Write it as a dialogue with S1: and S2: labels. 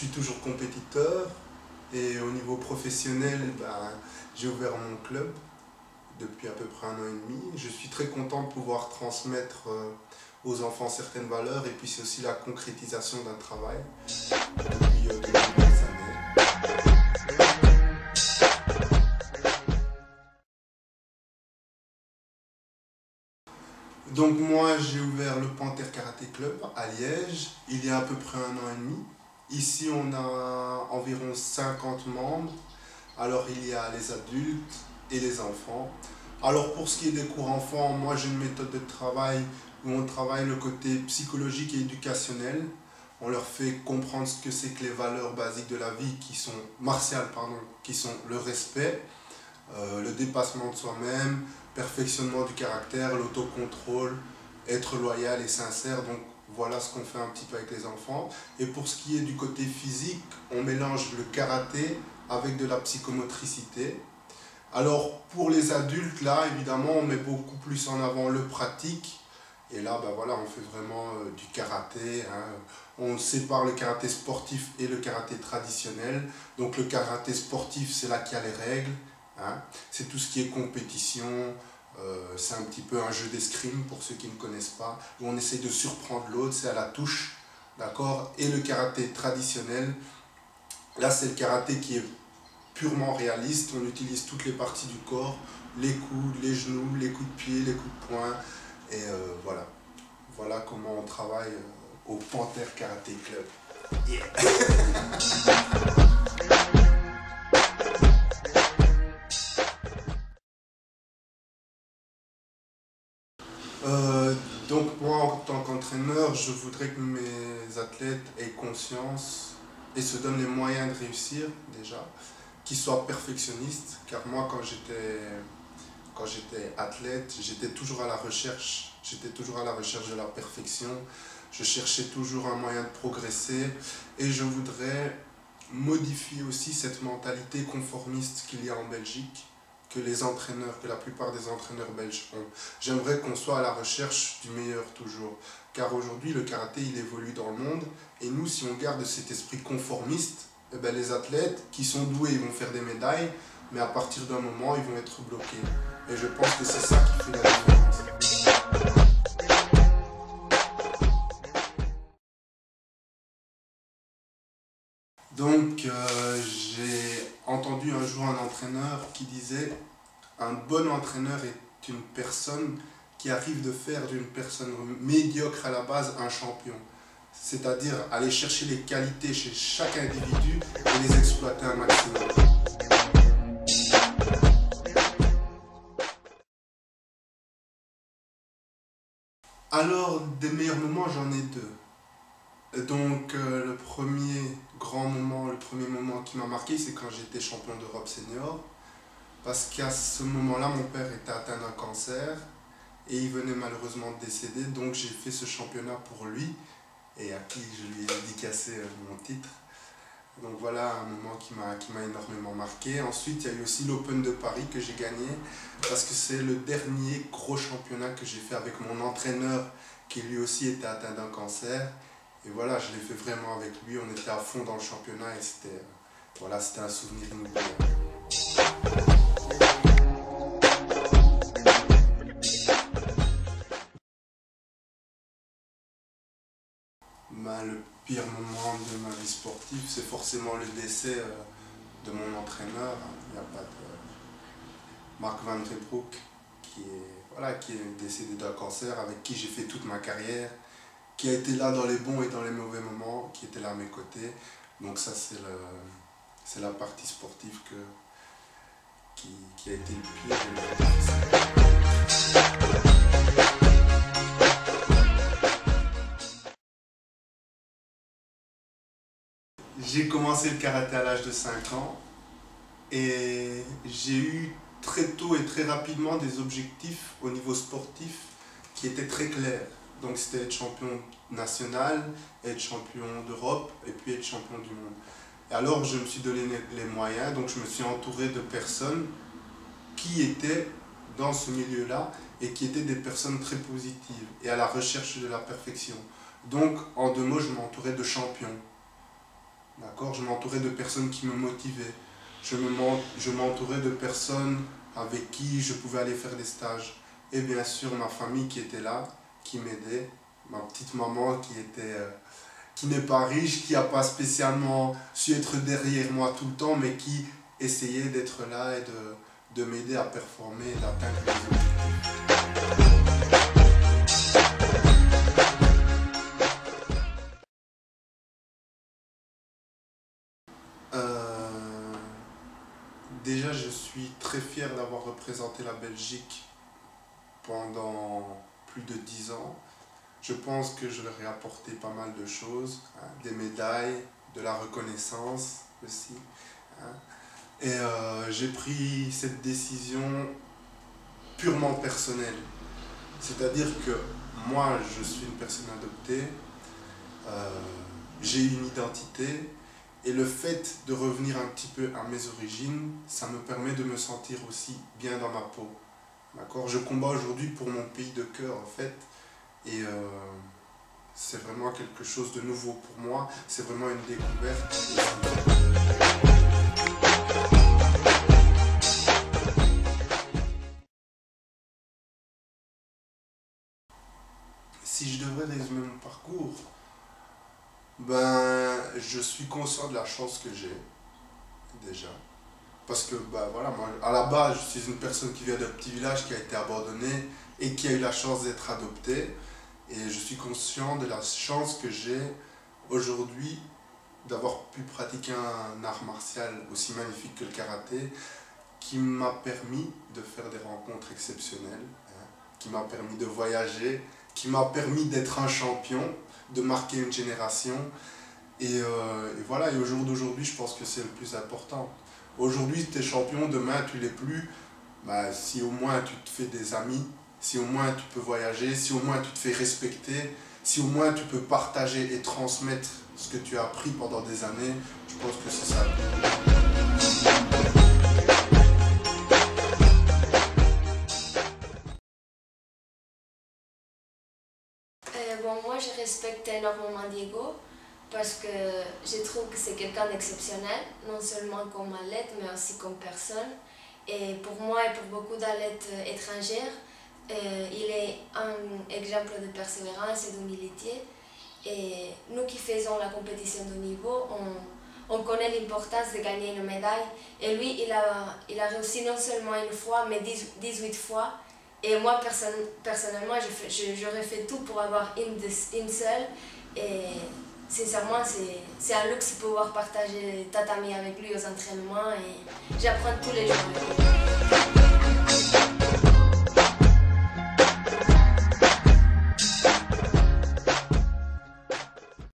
S1: suis toujours compétiteur et au niveau professionnel, j'ai ouvert mon club depuis à peu près 1 an et demi. Je suis très content de pouvoir transmettre aux enfants certaines valeurs et puis c'est aussi la concrétisation d'un travail depuis de nombreuses années. Donc moi j'ai ouvert le Panthère Karaté Club à Liège il y a à peu près 1 an et demi. Ici on a environ 50 membres. Alors il y a les adultes et les enfants. Alors pour ce qui est des cours enfants, moi j'ai une méthode de travail où on travaille le côté psychologique et éducationnel. On leur fait comprendre ce que c'est que les valeurs basiques de la vie qui sont martiales, qui sont le respect, le dépassement de soi-même, perfectionnement du caractère, l'autocontrôle, être loyal et sincère. Donc voilà ce qu'on fait un petit peu avec les enfants. Et pour ce qui est du côté physique, on mélange le karaté avec de la psychomotricité. Alors pour les adultes, là évidemment on met beaucoup plus en avant le pratique. Et là voilà, on fait vraiment du karaté, hein. On sépare le karaté sportif et le karaté traditionnel. Donc le karaté sportif, c'est là qu'il y a les règles, hein. C'est tout ce qui est compétition, c'est un petit peu un jeu d'escrime pour ceux qui ne connaissent pas, où on essaie de surprendre l'autre, c'est à la touche, d'accord. Et le karaté traditionnel, là c'est le karaté qui est purement réaliste, on utilise toutes les parties du corps, les coudes, les genoux, les coups de pied, les coups de poing, et voilà. Voilà comment on travaille au Panthère Karaté Club. Yeah. Donc moi en tant qu'entraîneur, je voudrais que mes athlètes aient conscience et se donnent les moyens de réussir déjà, qu'ils soient perfectionnistes, car moi quand j'étais athlète, j'étais toujours à la recherche de la perfection, je cherchais toujours un moyen de progresser et je voudrais modifier aussi cette mentalité conformiste qu'il y a en Belgique, que la plupart des entraîneurs belges ont. J'aimerais qu'on soit à la recherche du meilleur toujours, car aujourd'hui le karaté il évolue dans le monde et nous si on garde cet esprit conformiste, les athlètes qui sont doués ils vont faire des médailles, mais à partir d'un moment ils vont être bloqués. Et je pense que c'est ça qui fait la différence. Donc j'ai entendu un jour un entraîneur qui disait un bon entraîneur est une personne qui arrive de faire d'une personne médiocre à la base un champion. C'est-à-dire aller chercher les qualités chez chaque individu et les exploiter un maximum. Alors, des meilleurs moments, j'en ai deux. Donc, le premier moment qui m'a marqué, c'est quand j'étais champion d'Europe senior. Parce qu'à ce moment-là, mon père était atteint d'un cancer et il venait malheureusement de décéder. Donc, j'ai fait ce championnat pour lui et à qui je lui ai dédicacé mon titre. Donc voilà un moment qui m'a énormément marqué. Ensuite, il y a eu aussi l'Open de Paris que j'ai gagné parce que c'est le dernier gros championnat que j'ai fait avec mon entraîneur qui lui aussi était atteint d'un cancer. Et voilà, je l'ai fait vraiment avec lui, on était à fond dans le championnat et c'était un souvenir inoubliable. Le pire moment de ma vie sportive, c'est forcément le décès de mon entraîneur. Il n'y a pas de... Mark Van Rebroek, qui est décédé d'un cancer, avec qui j'ai fait toute ma carrière, qui a été là dans les bons et dans les mauvais moments, qui était là à mes côtés. Donc ça, c'est la partie sportive qui a été le pire de ma vie. J'ai commencé le karaté à l'âge de 5 ans et j'ai eu très tôt et très rapidement des objectifs au niveau sportif qui étaient très clairs. Donc c'était être champion national, être champion d'Europe et puis être champion du monde. Et alors je me suis donné les moyens, donc je me suis entouré de personnes qui étaient dans ce milieu-là et qui étaient des personnes très positives et à la recherche de la perfection. Donc en 2 mots, je m'entourais de champions. D'accord? Je m'entourais de personnes qui me motivaient. Je m'entourais de personnes avec qui je pouvais aller faire des stages. Et bien sûr, ma famille qui était là, qui m'aidait. Ma petite maman qui n'est pas riche, qui n'a pas spécialement su être derrière moi tout le temps, mais qui essayait d'être là et de m'aider à performer et d'atteindre mes objectifs. Euh, Déjà, je suis très fier d'avoir représenté la Belgique pendant plus de 10 ans. Je pense que je leur ai apporté pas mal de choses, hein, des médailles, de la reconnaissance aussi, hein. Et j'ai pris cette décision purement personnelle. C'est-à-dire que moi, je suis une personne adoptée, euh, j'ai une identité, et le fait de revenir un petit peu à mes origines, ça me permet de me sentir aussi bien dans ma peau. D'accord? Je combats aujourd'hui pour mon pays de cœur, en fait, et c'est vraiment quelque chose de nouveau pour moi, c'est vraiment une découverte. Si je devrais résumer mon parcours, ben, je suis conscient de la chance que j'ai, déjà. Parce que, ben, voilà, moi, à la base, je suis une personne qui vient d'un petit village qui a été abandonné et qui a eu la chance d'être adoptée. Et je suis conscient de la chance que j'ai aujourd'hui d'avoir pu pratiquer un art martial aussi magnifique que le karaté, qui m'a permis de faire des rencontres exceptionnelles, hein, qui m'a permis de voyager, qui m'a permis d'être un champion, de marquer une génération. Et voilà, et au jour d'aujourd'hui, je pense que c'est le plus important. Aujourd'hui, tu es champion, demain, tu l'es plus. Bah, si au moins tu te fais des amis, si au moins tu peux voyager, si au moins tu te fais respecter, si au moins tu peux partager et transmettre ce que tu as appris pendant des années, je pense que c'est ça.
S2: Bon, moi, je respecte énormément Diego parce que je trouve que c'est quelqu'un d'exceptionnel, non seulement comme athlète, mais aussi comme personne. Et pour moi et pour beaucoup d'athlètes étrangères, il est un exemple de persévérance et d'humilité. Et nous qui faisons la compétition de niveau, on connaît l'importance de gagner une médaille. Et lui, il a réussi non seulement une fois, mais 18 fois. Et moi, personnellement, j'aurais fait tout pour avoir une seule. Et sincèrement, c'est un luxe de pouvoir partager tatami avec lui aux entraînements. Et j'apprends tous les jours avec lui.